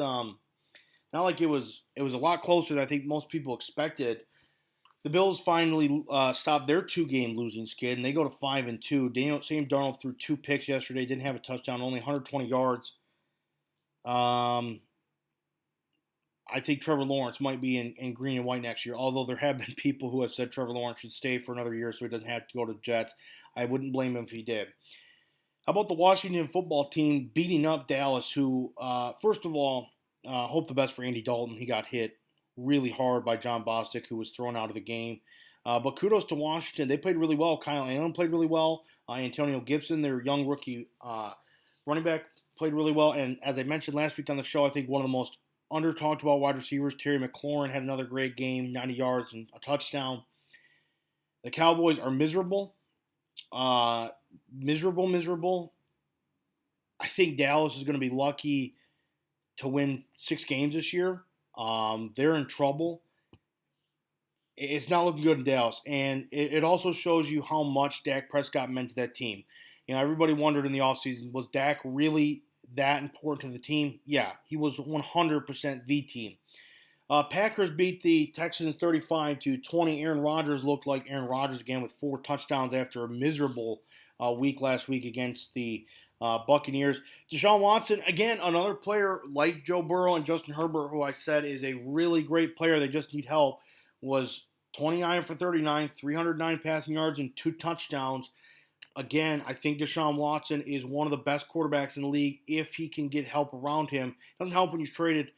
like it was. It was a lot closer than I think most people expected. The Bills finally stopped their 2-game losing skid, and they go to 5-2. Sam Darnold threw 2 picks yesterday. Didn't have a touchdown. Only 120 yards. I think Trevor Lawrence might be in green and white next year, although there have been people who have said Trevor Lawrence should stay for another year so he doesn't have to go to the Jets. I wouldn't blame him if he did. How about the Washington football team beating up Dallas, who, first of all, hope the best for Andy Dalton. He got hit really hard by John Bostic, who was thrown out of the game. But kudos to Washington. They played really well. Kyle Allen played really well. Antonio Gibson, their young rookie running back, played really well. And as I mentioned last week on the show, I think one of the most under-talked about wide receivers, Terry McLaurin, had another great game, 90 yards and a touchdown. The Cowboys are miserable. Miserable. I think Dallas is going to be lucky to win 6 games this year. They're in trouble. It's not looking good in Dallas. And it also shows you how much Dak Prescott meant to that team. You know, everybody wondered in the offseason, was Dak really that important to the team? Yeah, he was 100% the team. Packers beat the Texans 35-20. Aaron Rodgers looked like Aaron Rodgers again with 4 touchdowns after a miserable week last week against the Buccaneers. Deshaun Watson, again, another player like Joe Burrow and Justin Herbert, who I said is a really great player. They just need help, was 29 for 39, 309 passing yards, and 2 touchdowns. Again, I think Deshaun Watson is one of the best quarterbacks in the league if he can get help around him. It doesn't help when he's traded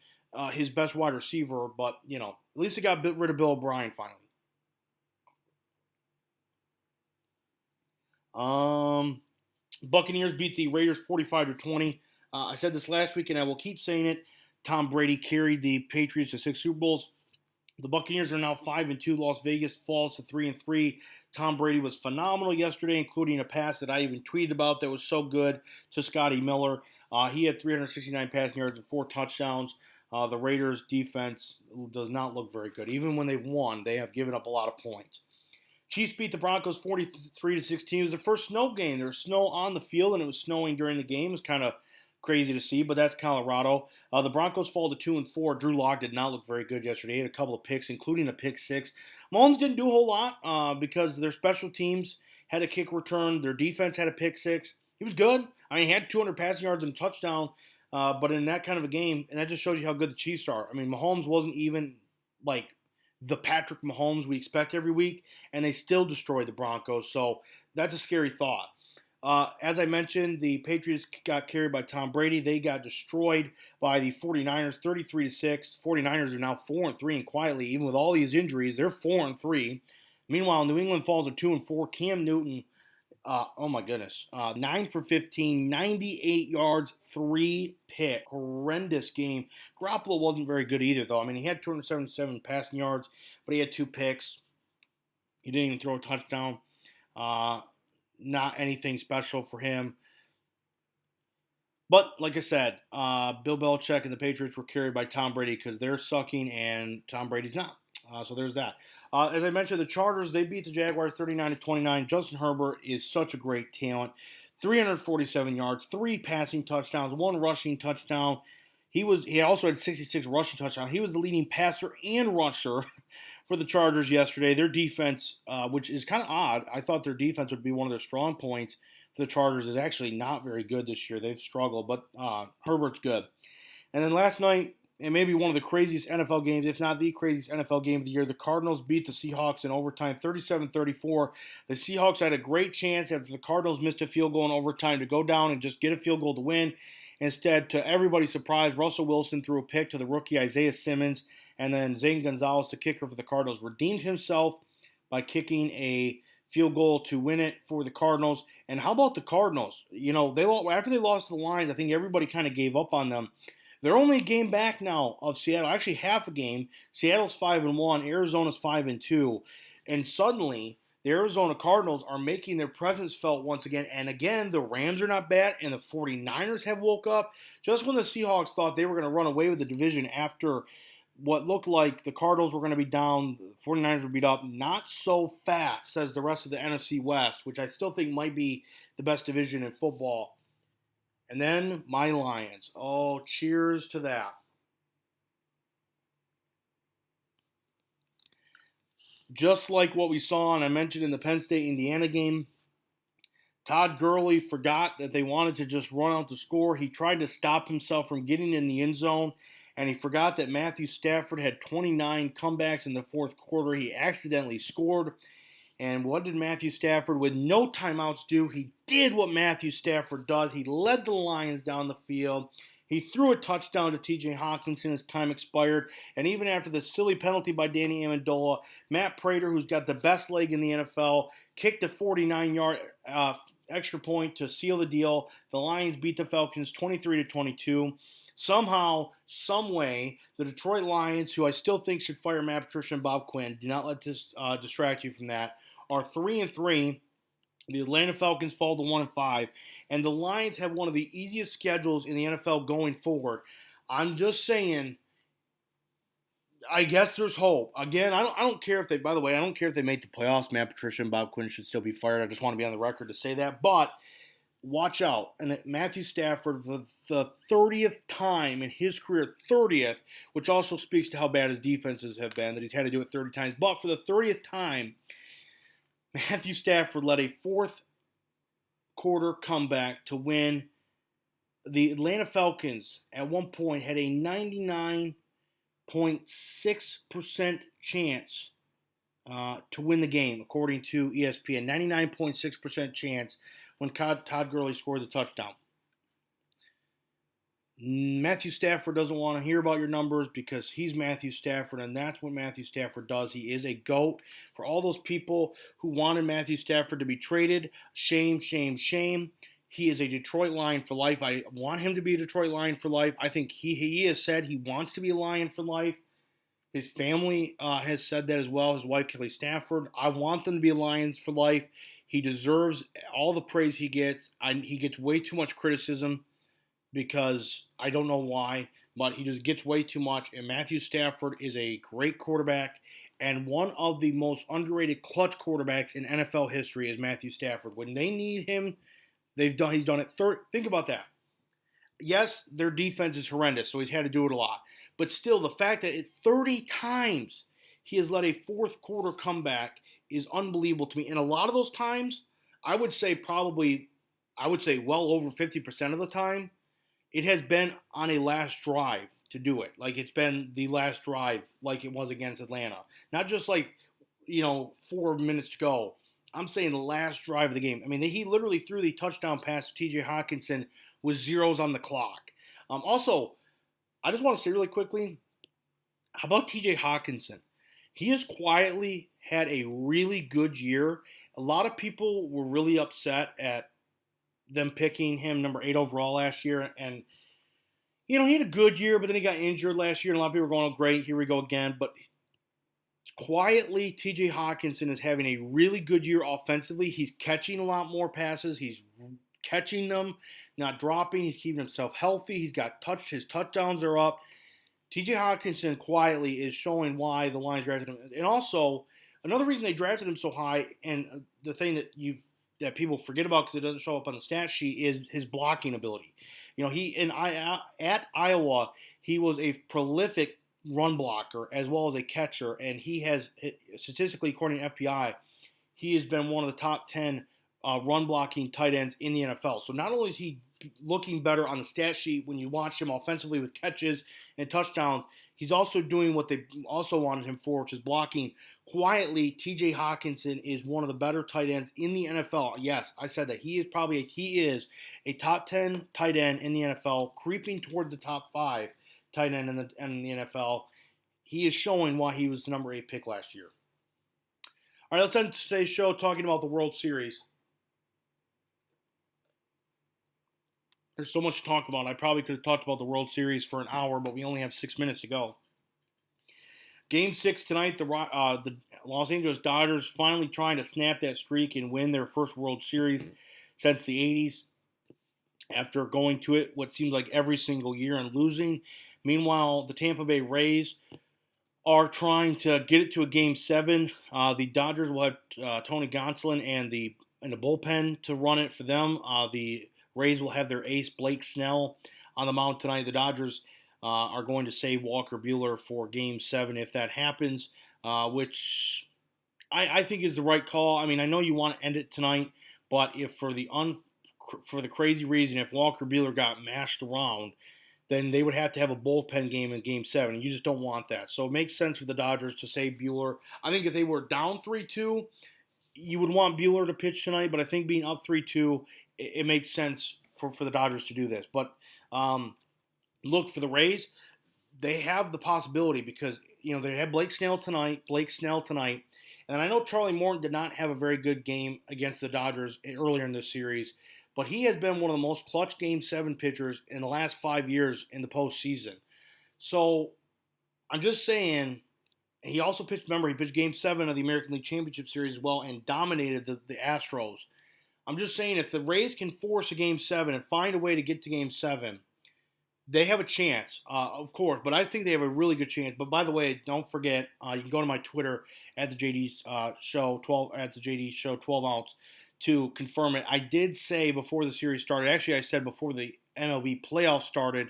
his best wide receiver, but, you know, at least he got rid of Bill O'Brien finally. Buccaneers beat the Raiders 45-20. I said this last week, and I will keep saying it. Tom Brady carried the Patriots to 6 Super Bowls. The Buccaneers are now 5-2. Las Vegas falls to 3-3. Tom Brady was phenomenal yesterday, including a pass that I even tweeted about that was so good to Scotty Miller. He had 369 passing yards and 4 touchdowns. The Raiders' defense does not look very good. Even when they've won, they have given up a lot of points. Chiefs beat the Broncos 43-16. It was the first snow game. There was snow on the field, and it was snowing during the game. It was kind of crazy to see, but that's Colorado. The Broncos fall to 2-4. Drew Lock did not look very good yesterday. He had a couple of picks, including a pick 6. Mahomes didn't do a whole lot because their special teams had a kick return. Their defense had a pick 6. He was good. I mean, he had 200 passing yards and a touchdown, but in that kind of a game, and that just shows you how good the Chiefs are. I mean, Mahomes wasn't even like the Patrick Mahomes we expect every week, and they still destroyed the Broncos, so that's a scary thought. As I mentioned, the Patriots got carried by Tom Brady. They got destroyed by the 49ers, 33-6. 49ers are now 4-3, and quietly, even with all these injuries, they're 4-3. Meanwhile, New England falls to 2-4. Cam Newton, oh my goodness, 9 for 15, 98 yards, 3 pick. Horrendous game. Garoppolo wasn't very good either, though. I mean, he had 277 passing yards, but he had 2 picks. He didn't even throw a touchdown. Not anything special for him. But, like I said, Bill Belichick and the Patriots were carried by Tom Brady because they're sucking and Tom Brady's not. So there's that. As I mentioned, the Chargers, they beat the Jaguars 39-29. Justin Herbert is such a great talent. 347 yards, 3 passing touchdowns, 1 rushing touchdown. He also had 66 rushing touchdowns. He was the leading passer and rusher for the Chargers yesterday. Their defense, which is kind of odd, I thought their defense would be one of their strong points for the Chargers, is actually not very good this year. They've struggled, but Herbert's good. And then last night, and maybe one of the craziest NFL games, if not the craziest NFL game of the year, the Cardinals beat the Seahawks in overtime 37-34. The Seahawks had a great chance after the Cardinals missed a field goal in overtime to go down and just get a field goal to win. Instead, to everybody's surprise, Russell Wilson threw a pick to the rookie Isaiah Simmons, and then Zane Gonzalez, the kicker for the Cardinals, redeemed himself by kicking a field goal to win it for the Cardinals. And how about the Cardinals? You know, after they lost the Lions, I think everybody kind of gave up on them. They're only a game back now of Seattle, actually half a game. Seattle's 5-1, Arizona's 5-2, and suddenly the Arizona Cardinals are making their presence felt once again. And again, the Rams are not bad, and the 49ers have woke up. Just when the Seahawks thought they were going to run away with the division after what looked like the Cardinals were going to be down, the 49ers would beat up. Not so fast, says the rest of the NFC West, which I still think might be the best division in football. And then my Lions. Oh, cheers to that. Just like what we saw, and I mentioned in the Penn State-Indiana game, Todd Gurley forgot that they wanted to just run out the score. He tried to stop himself from getting in the end zone, and he forgot that Matthew Stafford had 29 comebacks in the fourth quarter. He accidentally scored. And what did Matthew Stafford, with no timeouts, do? He did what Matthew Stafford does. He led the Lions down the field. He threw a touchdown to T.J. Hawkinson as time expired. And even after the silly penalty by Danny Amendola, Matt Prater, who's got the best leg in the NFL, kicked a 49-yard extra point to seal the deal. The Lions beat the Falcons 23-22. Somehow, some way, the Detroit Lions, who I still think should fire Matt Patricia and Bob Quinn, do not let this distract you from that, are 3-3. The Atlanta Falcons fall to 1-5, and the Lions have one of the easiest schedules in the NFL going forward. I'm just saying, I guess there's hope. Again, I don't care if they. By the way, I don't care if they make the playoffs. Matt Patricia and Bob Quinn should still be fired. I just want to be on the record to say that. But watch out. And Matthew Stafford, for the 30th time in his career, 30th, which also speaks to how bad his defenses have been, that he's had to do it 30 times. But for the 30th time, Matthew Stafford led a fourth quarter comeback to win. The Atlanta Falcons at one point had a 99.6% chance to win the game, according to ESPN. 99.6% chance when Todd Gurley scored the touchdown. Matthew Stafford doesn't want to hear about your numbers because he's Matthew Stafford, and that's what Matthew Stafford does. He is a GOAT. For all those people who wanted Matthew Stafford to be traded, shame, shame, shame. He is a Detroit Lion for life. I want him to be a Detroit Lion for life. I think he has said he wants to be a Lion for life. His family has said that as well, his wife, Kelly Stafford. I want them to be Lions for life. He deserves all the praise he gets. He gets way too much criticism because I don't know why, but he just gets way too much. And Matthew Stafford is a great quarterback, and one of the most underrated clutch quarterbacks in NFL history is Matthew Stafford. When they need him, he's done it. Think about that. Yes, their defense is horrendous, so he's had to do it a lot. But still, the fact that 30 times he has led a fourth quarter comeback is unbelievable to me. And a lot of those times, I would say well over 50% of the time, it has been on a last drive to do it. Like it's been the last drive like it was against Atlanta. Not just 4 minutes to go. I'm saying the last drive of the game. I mean, he literally threw the touchdown pass to T.J. Hawkinson with zeros on the clock. Also, I just want to say really quickly, how about T.J. Hawkinson? He has quietly had a really good year. A lot of people were really upset at them picking him number 8 overall last year. And, he had a good year, but then he got injured last year. And a lot of people were going, oh, great, here we go again. But quietly, T.J. Hawkinson is having a really good year offensively. He's catching a lot more passes. He's catching them, not dropping. He's keeping himself healthy. His touchdowns are up. T.J. Hawkinson quietly is showing why the Lions drafted him. And also, another reason they drafted him so high, and the thing that people forget about because it doesn't show up on the stat sheet, is his blocking ability. At Iowa, he was a prolific run blocker as well as a catcher, and he has, statistically according to FPI, he has been one of the top 10 run blocking tight ends in the NFL. So not only is he looking better on the stat sheet when you watch him offensively with catches and touchdowns, he's also doing what they also wanted him for, which is blocking. Quietly, T.J. Hawkinson is one of the better tight ends in the NFL. Yes, I said that. He is a top 10 tight end in the NFL, creeping towards the top 5 tight end in the NFL. He is showing why he was the number 8 pick last year. All right, let's end today's show talking about the World Series. There's so much to talk about. I probably could have talked about the World Series for an hour, but we only have 6 minutes to go. Game 6 tonight, the Los Angeles Dodgers finally trying to snap that streak and win their first World Series since the 80s after going to it what seems like every single year and losing. Meanwhile, the Tampa Bay Rays are trying to get it to a Game 7. The Dodgers will have Tony Gonsolin and the bullpen to run it for them. The Rays will have their ace Blake Snell on the mound tonight. The Dodgers are going to save Walker Buehler for Game 7 if that happens, which I think is the right call. I mean, I know you want to end it tonight, but if for the crazy reason, if Walker Buehler got mashed around, then they would have to have a bullpen game in Game 7, and you just don't want that. So it makes sense for the Dodgers to save Buehler. I think if they were down 3-2, you would want Buehler to pitch tonight, but I think being up 3-2, it makes sense for the Dodgers to do this. But look, for the Rays, they have the possibility because, they had Blake Snell tonight, and I know Charlie Morton did not have a very good game against the Dodgers earlier in this series, but he has been one of the most clutch Game 7 pitchers in the last 5 years in the postseason. So I'm just saying, he also pitched Game 7 of the American League Championship Series as well and dominated the Astros. I'm just saying, if the Rays can force a Game 7 and find a way to get to Game 7, they have a chance, of course, but I think they have a really good chance. But by the way, don't forget, you can go to my Twitter at the JD Show 12 ounce to confirm it. I did say before the series started, actually I said before the MLB playoffs started,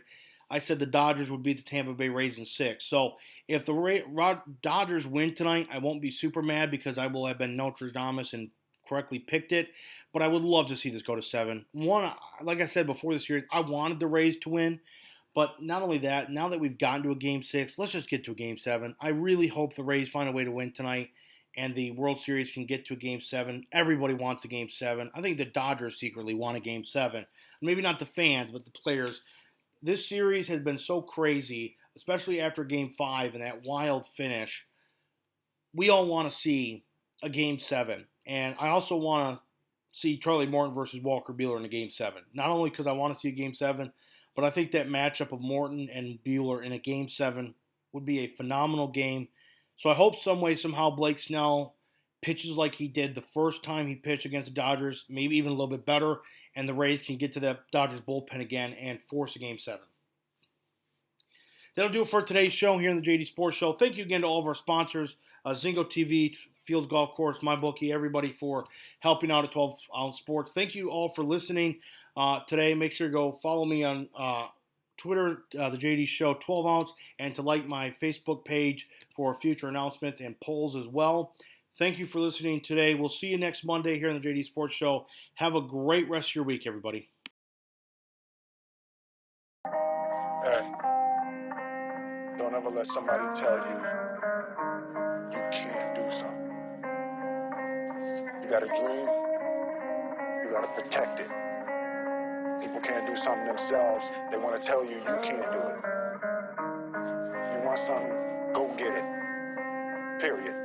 I said the Dodgers would beat the Tampa Bay Rays in 6. So if the Dodgers win tonight, I won't be super mad because I will have been Nostradamus and correctly picked it. But I would love to see this go to 7. One, like I said before the series, I wanted the Rays to win. But not only that, now that we've gotten to a Game 6, let's just get to a Game 7. I really hope the Rays find a way to win tonight and the World Series can get to a Game 7. Everybody wants a Game 7. I think the Dodgers secretly want a Game 7. Maybe not the fans, but the players. This series has been so crazy, especially after Game 5 and that wild finish. We all want to see a Game 7. And I also want to see Charlie Morton versus Walker Buehler in a Game 7. Not only because I want to see a Game 7, but I think that matchup of Morton and Buehler in a Game 7 would be a phenomenal game. So I hope some way, somehow, Blake Snell pitches like he did the first time he pitched against the Dodgers, maybe even a little bit better, and the Rays can get to that Dodgers bullpen again and force a Game 7. That'll do it for today's show here on the JD Sports Show. Thank you again to all of our sponsors, Zingo TV, Fields Golf Course, MyBookie, everybody for helping out at 12 Ounce Sports. Thank you all for listening today. Make sure to go follow me on Twitter, the JD Show 12 Ounce, and to like my Facebook page for future announcements and polls as well. Thank you for listening today. We'll see you next Monday here on the JD Sports Show. Have a great rest of your week, everybody. Don't ever let somebody tell you you can't do something. You got a dream, you got to protect it. People can't do something themselves. They want to tell you you can't do it. You want something, go get it. Period.